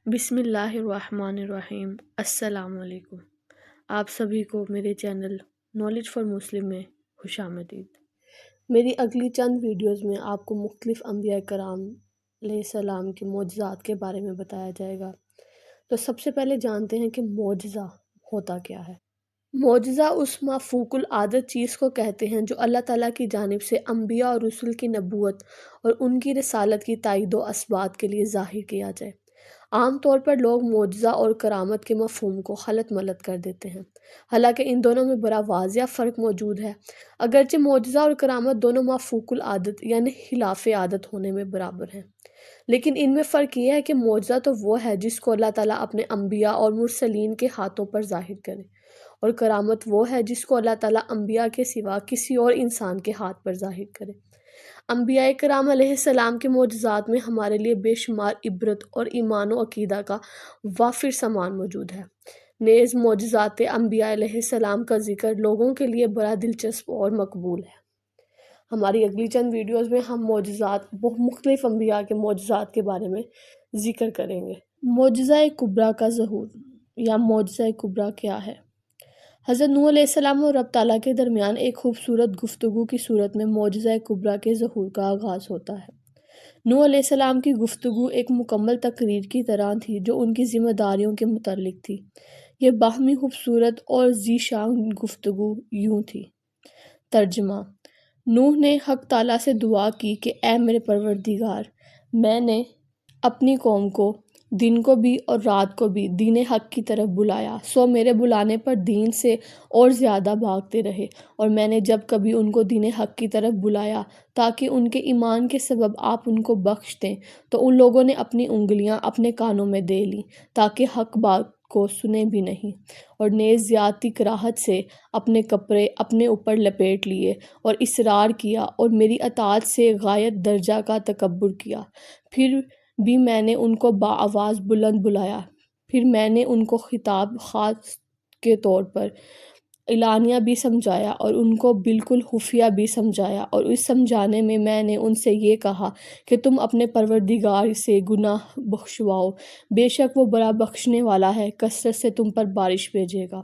بسم اللہ الرحمن الرحیم۔ السلام علیکم۔ آپ سبھی کو میرے چینل نالج فار مسلم میں خوش آمدید۔ میری اگلی چند ویڈیوز میں آپ کو مختلف انبیاء کرام علیہ السلام کے معجزات کے بارے میں بتایا جائے گا۔ تو سب سے پہلے جانتے ہیں کہ معجزہ ہوتا کیا ہے۔ معجزہ اس مافوق العادت چیز کو کہتے ہیں جو اللہ تعالیٰ کی جانب سے انبیاء اور رسول کی نبوت اور ان کی رسالت کی تائید و اثبات کے لیے ظاہر کیا جائے۔ عام طور پر لوگ معجزہ اور کرامت کے مفہوم کو خلط ملط کر دیتے ہیں، حالانکہ ان دونوں میں بڑا واضح فرق موجود ہے۔ اگرچہ معجزہ اور کرامت دونوں مافوق العادت یعنی خلاف عادت ہونے میں برابر ہیں، لیکن ان میں فرق یہ ہے کہ معجزہ تو وہ ہے جس کو اللہ تعالیٰ اپنے انبیاء اور مرسلین کے ہاتھوں پر ظاہر کرے، اور کرامت وہ ہے جس کو اللہ تعالیٰ انبیاء کے سوا کسی اور انسان کے ہاتھ پر ظاہر کرے۔ انبیاء کرام علیہ السلام کے معجزات میں ہمارے لیے بے شمار عبرت اور ایمان و عقیدہ کا وافر سامان موجود ہے۔ نیز معجزات انبیاء علیہ السلام کا ذکر لوگوں کے لیے بڑا دلچسپ اور مقبول ہے۔ ہماری اگلی چند ویڈیوز میں ہم مختلف انبیاء کے معجزات کے بارے میں ذکر کریں گے۔ معجزہ کبریٰ کا ظہور یا معجزہ کبریٰ کیا ہے؟ حضرت نوح علیہ السلام اور رب تعالیٰ کے درمیان ایک خوبصورت گفتگو کی صورت میں معجزہ کبریٰ کے ظہور کا آغاز ہوتا ہے۔ نوح علیہ السلام کی گفتگو ایک مکمل تقریر کی طرح تھی جو ان کی ذمہ داریوں کے متعلق تھی۔ یہ باہمی خوبصورت اور ذی شان گفتگو یوں تھی۔ ترجمہ: نوح نے حق تعالیٰ سے دعا کی کہ اے میرے پروردگار، میں نے اپنی قوم کو دن کو بھی اور رات کو بھی دین حق کی طرف بلایا، سو میرے بلانے پر دین سے اور زیادہ بھاگتے رہے، اور میں نے جب کبھی ان کو دین حق کی طرف بلایا تاکہ ان کے ایمان کے سبب آپ ان کو بخش دیں، تو ان لوگوں نے اپنی انگلیاں اپنے کانوں میں دے لیں تاکہ حق بات کو سنے بھی نہیں، اور نیز زیادتی کراہت سے اپنے کپڑے اپنے اوپر لپیٹ لیے اور اصرار کیا اور میری اطاعت سے غایت درجہ کا تکبر کیا۔ پھر بھی میں نے ان کو بآواز بلند بلایا، پھر میں نے ان کو خطاب خاص کے طور پر اعلانیہ بھی سمجھایا اور ان کو بالکل خفیہ بھی سمجھایا، اور اس سمجھانے میں میں نے ان سے یہ کہا کہ تم اپنے پروردگار سے گناہ بخشواؤ، بے شک وہ بڑا بخشنے والا ہے، کثرت سے تم پر بارش بھیجے گا۔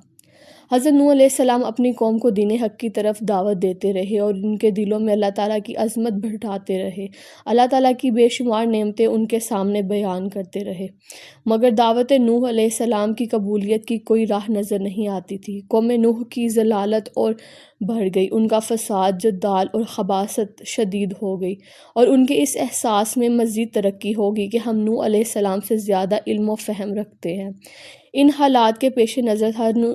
حضرت نوح علیہ السلام اپنی قوم کو دین حق کی طرف دعوت دیتے رہے اور ان کے دلوں میں اللہ تعالیٰ کی عظمت بڑھاتے رہے، اللہ تعالیٰ کی بے شمار نعمتیں ان کے سامنے بیان کرتے رہے، مگر دعوت نوح علیہ السلام کی قبولیت کی کوئی راہ نظر نہیں آتی تھی۔ قوم نوح کی ضلالت اور بڑھ گئی، ان کا فساد، جدال اور خباثت شدید ہو گئی، اور ان کے اس احساس میں مزید ترقی ہوگی کہ ہم نوح علیہ السلام سے زیادہ علم و فہم رکھتے ہیں۔ ان حالات کے پیش نظر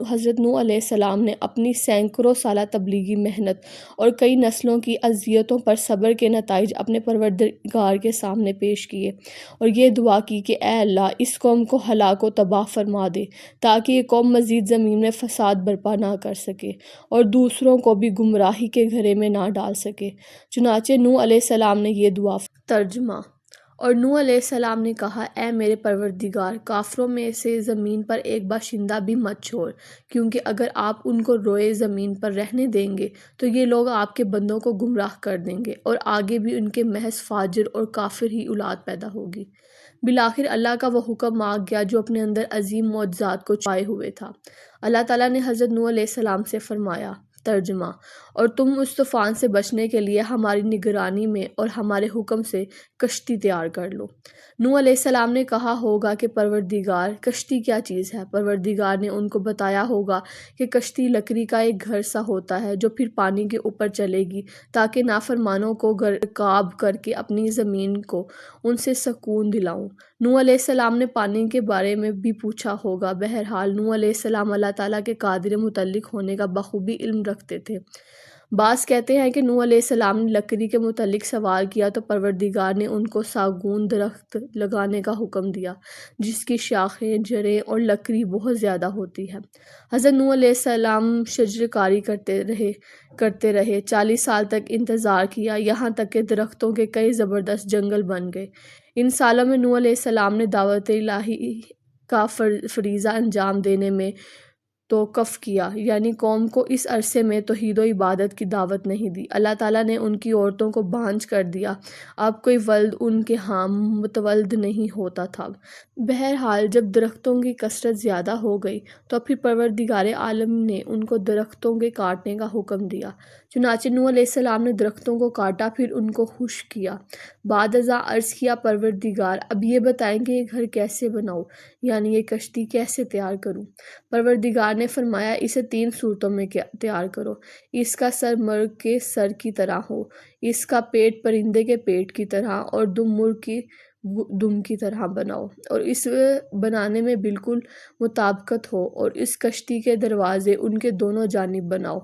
حضرت نوح علیہ السلام نے اپنی سینکڑوں سالہ تبلیغی محنت اور کئی نسلوں کی اذیتوں پر صبر کے نتائج اپنے پروردگار کے سامنے پیش کیے، اور یہ دعا کی کہ اے اللہ، اس قوم کو ہلاک و تباہ فرما دے تاکہ یہ قوم مزید زمین میں فساد برپا نہ کر سکے اور دوسروں کو بھی گمراہی کے گھرے میں نہ ڈال سکے۔ چنانچہ نوح علیہ السلام نے یہ دعا ترجمہ: اور نوح علیہ السلام نے کہا، اے میرے پروردگار، کافروں میں سے زمین پر ایک باشندہ بھی مت چھوڑ، کیونکہ اگر آپ ان کو روئے زمین پر رہنے دیں گے تو یہ لوگ آپ کے بندوں کو گمراہ کر دیں گے، اور آگے بھی ان کے محض فاجر اور کافر ہی اولاد پیدا ہوگی۔ بالآخر اللہ کا وہ حکم آ گیا جو اپنے اندر عظیم معجزات کو چھپائے ہوئے تھا۔ اللہ تعالیٰ نے حضرت نوح علیہ السلام سے فرمایا۔ ترجمہ: اور تم اس طوفان سے بچنے کے لیے ہماری نگرانی میں اور ہمارے حکم سے کشتی تیار کر لو۔ نوح علیہ السلام نے کہا ہوگا کہ پروردگار، کشتی کیا چیز ہے؟ پروردگار نے ان کو بتایا ہوگا کہ کشتی لکڑی کا ایک گھر سا ہوتا ہے جو پھر پانی کے اوپر چلے گی تاکہ نافرمانوں کو غرقاب کر کے اپنی زمین کو ان سے سکون دلاؤں۔ نوح علیہ السلام نے پانی کے بارے میں بھی پوچھا ہوگا۔ بہرحال نوح علیہ السلام اللہ تعالیٰ کے قادر متعلق ہونے کا بخوبی علم رکھتے تھے۔ بعض کہتے ہیں کہ نوح علیہ السلام نے لکڑی کے متعلق سوال کیا تو پروردگار نے ان کو ساگون درخت لگانے کا حکم دیا جس کی شاخیں، جڑیں اور لکڑی بہت زیادہ ہوتی ہے۔ حضرت نوح علیہ السلام شجر کاری کرتے رہے، 40 سال تک انتظار کیا، یہاں تک کہ درختوں کے کئی زبردست جنگل بن گئے۔ ان سالوں میں نوح علیہ السلام نے دعوت الہی کا فریضہ انجام دینے میں توقف کیا، یعنی قوم کو اس عرصے میں توحید و عبادت کی دعوت نہیں دی۔ اللہ تعالیٰ نے ان کی عورتوں کو بانجھ کر دیا، اب کوئی ولد ان کے ہاں متولد نہیں ہوتا تھا۔ بہرحال جب درختوں کی کثرت زیادہ ہو گئی تو پھر پروردگار عالم نے ان کو درختوں کے کاٹنے کا حکم دیا۔ چنانچہ نوح علیہ السلام نے درختوں کو کاٹا، پھر ان کو خشک کیا۔ بعد ازاں عرض کیا، پروردگار اب یہ بتائیں کہ یہ گھر کیسے بناؤں، یعنی یہ کشتی کیسے تیار کروں؟ پروردگار نے فرمایا، اسے 3 صورتوں میں تیار کرو۔ اس کا سر مرغ کے سر کی طرح ہو، اس کا پیٹ پرندے کے پیٹ کی طرح اور دم مرغ کی دم کی طرح بناؤ، اور اس بنانے میں بالکل مطابقت ہو، اور اس کشتی کے دروازے ان کے دونوں جانب بناؤ،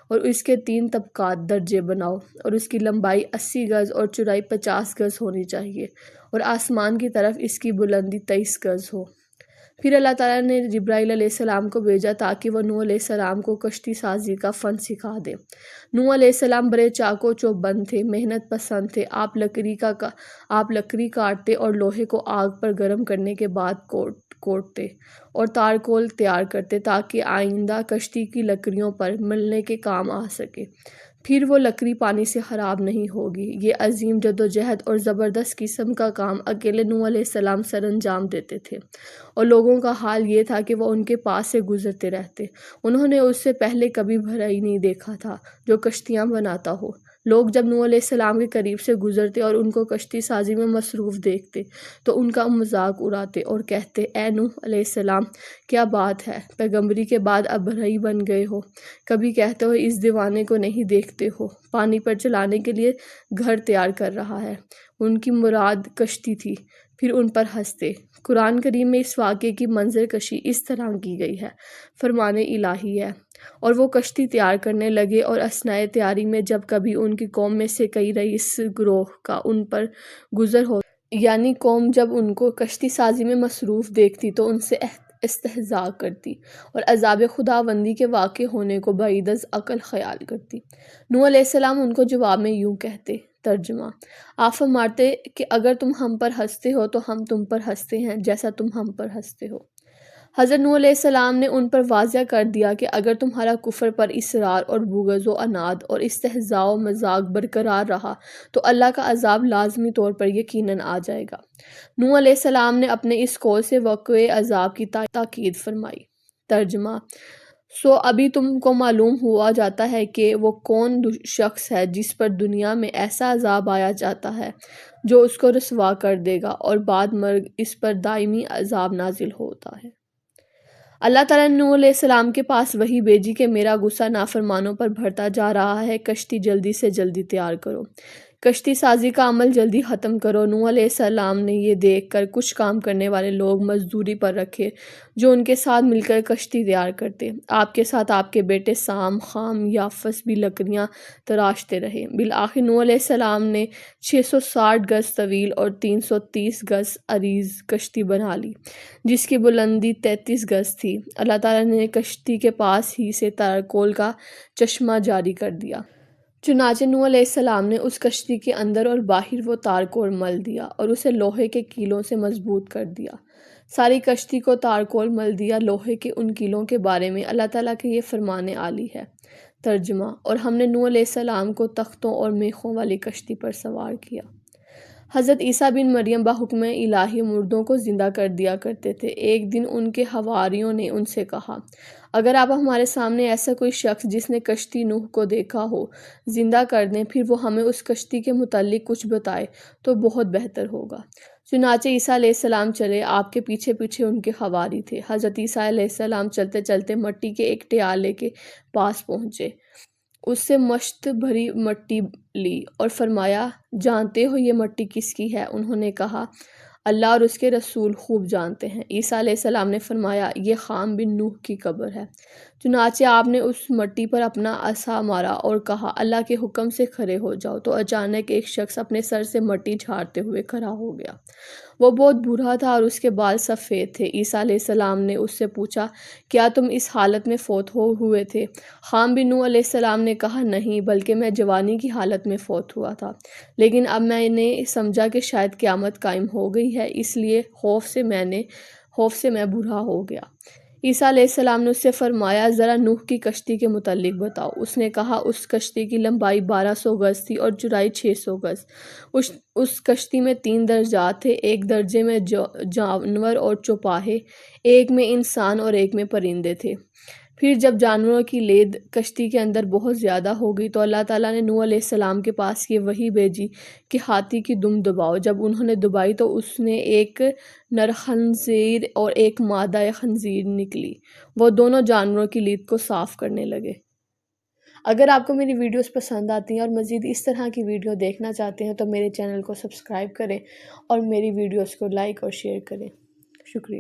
اور اس کے 3 طبقات درجے بناؤ، اور اس کی لمبائی 80 گز اور چوڑائی 50 گز ہونی چاہیے، اور آسمان کی طرف اس کی بلندی 23 گز ہو۔ پھر اللہ تعالیٰ نے جبرائیل علیہ السلام کو بھیجا تاکہ وہ نوح علیہ السلام کو کشتی سازی کا فن سکھا دے۔ نوح علیہ السلام بڑے چاق و چوبند تھے، محنت پسند تھے۔ آپ لکڑی کاٹتے اور لوہے کو آگ پر گرم کرنے کے بعد کوٹتے اور تارکول تیار کرتے تاکہ آئندہ کشتی کی لکڑیوں پر ملنے کے کام آ سکے۔ پھر وہ لکڑی پانی سے خراب نہیں ہوگی۔ یہ عظیم جدوجہد اور زبردست قسم کا کام اکیلے نوح علیہ السلام سر انجام دیتے تھے، اور لوگوں کا حال یہ تھا کہ وہ ان کے پاس سے گزرتے رہتے۔ انہوں نے اس سے پہلے کبھی بھرائی نہیں دیکھا تھا جو کشتیاں بناتا ہو۔ لوگ جب نوح علیہ السلام کے قریب سے گزرتے اور ان کو کشتی سازی میں مصروف دیکھتے تو ان کا مذاق اڑاتے اور کہتے، اے نوح علیہ السلام، کیا بات ہے، پیغمبری کے بعد اب بھرائی بن گئے ہو؟ کبھی کہتے ہو اس دیوانے کو نہیں دیکھتے ہو، پانی پر چلانے کے لیے گھر تیار کر رہا ہے۔ ان کی مراد کشتی تھی، پھر ان پر ہنستے۔ قرآن کریم میں اس واقعے کی منظر کشی اس طرح کی گئی ہے، فرمان الہی ہے۔ اور وہ کشتی تیار کرنے لگے، اور اثناء تیاری میں جب کبھی ان کی قوم میں سے کئی رئیس گروہ کا ان پر گزر ہو، یعنی قوم جب ان کو کشتی سازی میں مصروف دیکھتی تو ان سے استہزاء کرتی اور عذاب خداوندی کے واقع ہونے کو بعید از عقل خیال کرتی۔ نوح علیہ السلام ان کو جواب میں یوں کہتے، ترجمہ: آپ فرماتے کہ اگر تم ہم پر ہنستے ہو تو ہم تم پر ہنستے ہیں جیسا تم ہم پر ہنستے ہو۔ حضرت نوح علیہ السلام نے ان پر واضح کر دیا کہ اگر تمہارا کفر پر اصرار اور بغض و عناد اور استہزاء و مذاق برقرار رہا تو اللہ کا عذاب لازمی طور پر یقیناً آ جائے گا۔ نوح علیہ السلام نے اپنے اس قول سے وقوع عذاب کی تاکید فرمائی۔ ترجمہ: سو ابھی تم کو معلوم ہوا جاتا ہے کہ وہ کون شخص ہے جس پر دنیا میں ایسا عذاب آیا جاتا ہے جو اس کو رسوا کر دے گا، اور بعد مرگ اس پر دائمی عذاب نازل ہوتا ہے۔ اللہ تعالیٰ نے نوح علیہ السلام کے پاس وحی بھیجی کہ میرا غصہ نافرمانوں پر بڑھتا جا رہا ہے، کشتی جلدی سے جلدی تیار کرو، کشتی سازی کا عمل جلدی ختم کرو۔ نوح علیہ السلام نے یہ دیکھ کر کچھ کام کرنے والے لوگ مزدوری پر رکھے جو ان کے ساتھ مل کر کشتی تیار کرتے۔ آپ کے ساتھ آپ کے بیٹے سام، خام، یافس بھی لکڑیاں تراشتے رہے۔ بالآخر نوح علیہ السلام نے 660 گز طویل اور 330 گز عریض کشتی بنا لی جس کی بلندی 33 گز تھی۔ اللہ تعالیٰ نے کشتی کے پاس ہی سے تارکول کا چشمہ جاری کر دیا۔ چنانچہ نوح علیہ السلام نے اس کشتی کے اندر اور باہر وہ تارکول مل دیا اور اسے لوہے کے کیلوں سے مضبوط کر دیا۔ ساری کشتی کو تارکول مل دیا۔ لوہے کے ان کیلوں کے بارے میں اللہ تعالیٰ کے یہ فرمان عالی ہے۔ ترجمہ: اور ہم نے نوح علیہ السلام کو تختوں اور میخوں والی کشتی پر سوار کیا۔ حضرت عیسیٰ بن مریم بحکم الہی مردوں کو زندہ کر دیا کرتے تھے۔ ایک دن ان کے حواریوں نے ان سے کہا، اگر آپ ہمارے سامنے ایسا کوئی شخص جس نے کشتی نوح کو دیکھا ہو زندہ کر دیں، پھر وہ ہمیں اس کشتی کے متعلق کچھ بتائے تو بہت بہتر ہوگا۔ چنانچہ عیسیٰ علیہ السلام چلے، آپ کے پیچھے پیچھے ان کے حواری تھے۔ حضرت عیسیٰ علیہ السلام چلتے چلتے مٹی کے ایک ٹیالے کے پاس پہنچے، اس سے مشت بھری مٹی لی اور فرمایا، جانتے ہو یہ مٹی کس کی ہے؟ انہوں نے کہا، اللہ اور اس کے رسول خوب جانتے ہیں۔ عیسیٰ علیہ السلام نے فرمایا، یہ خام بن نوح کی قبر ہے۔ چنانچہ آپ نے اس مٹی پر اپنا عصا مارا اور کہا، اللہ کے حکم سے کھڑے ہو جاؤ۔ تو اچانک ایک شخص اپنے سر سے مٹی جھاڑتے ہوئے کھڑا ہو گیا۔ وہ بہت بوڑھا تھا اور اس کے بال سفید تھے۔ عیسیٰ علیہ السلام نے اس سے پوچھا، کیا تم اس حالت میں فوت ہوئے تھے؟ خام بن نوح علیہ السلام نے کہا، نہیں، بلکہ میں جوانی کی حالت میں فوت ہوا تھا، لیکن اب میں نے سمجھا کہ شاید قیامت قائم ہو گئی ہے، اس لیے خوف سے میں بوڑھا ہو گیا۔ عیسیٰ علیہ السلام نے اس سے فرمایا ذرا نوح کی کشتی کے متعلق بتاؤ۔ اس نے کہا اس کشتی کی لمبائی 1200 گز تھی اور چوڑائی 600 گز۔ اس کشتی میں 3 درجات تھے، ایک درجے میں جانور اور چوپاہے، ایک میں انسان اور ایک میں پرندے تھے۔ پھر جب جانوروں کی لید کشتی کے اندر بہت زیادہ ہو گئی تو اللہ تعالیٰ نے نوح علیہ السلام کے پاس یہ وحی بھیجی کہ ہاتھی کی دم دباؤ۔ جب انہوں نے دبائی تو اس نے ایک نر خنزیر اور ایک مادہ خنزیر نکلی، وہ دونوں جانوروں کی لید کو صاف کرنے لگے۔ اگر آپ کو میری ویڈیوز پسند آتی ہیں اور مزید اس طرح کی ویڈیو دیکھنا چاہتے ہیں تو میرے چینل کو سبسکرائب کریں اور میری ویڈیوز کو لائک اور شیئر کریں۔ شکریہ۔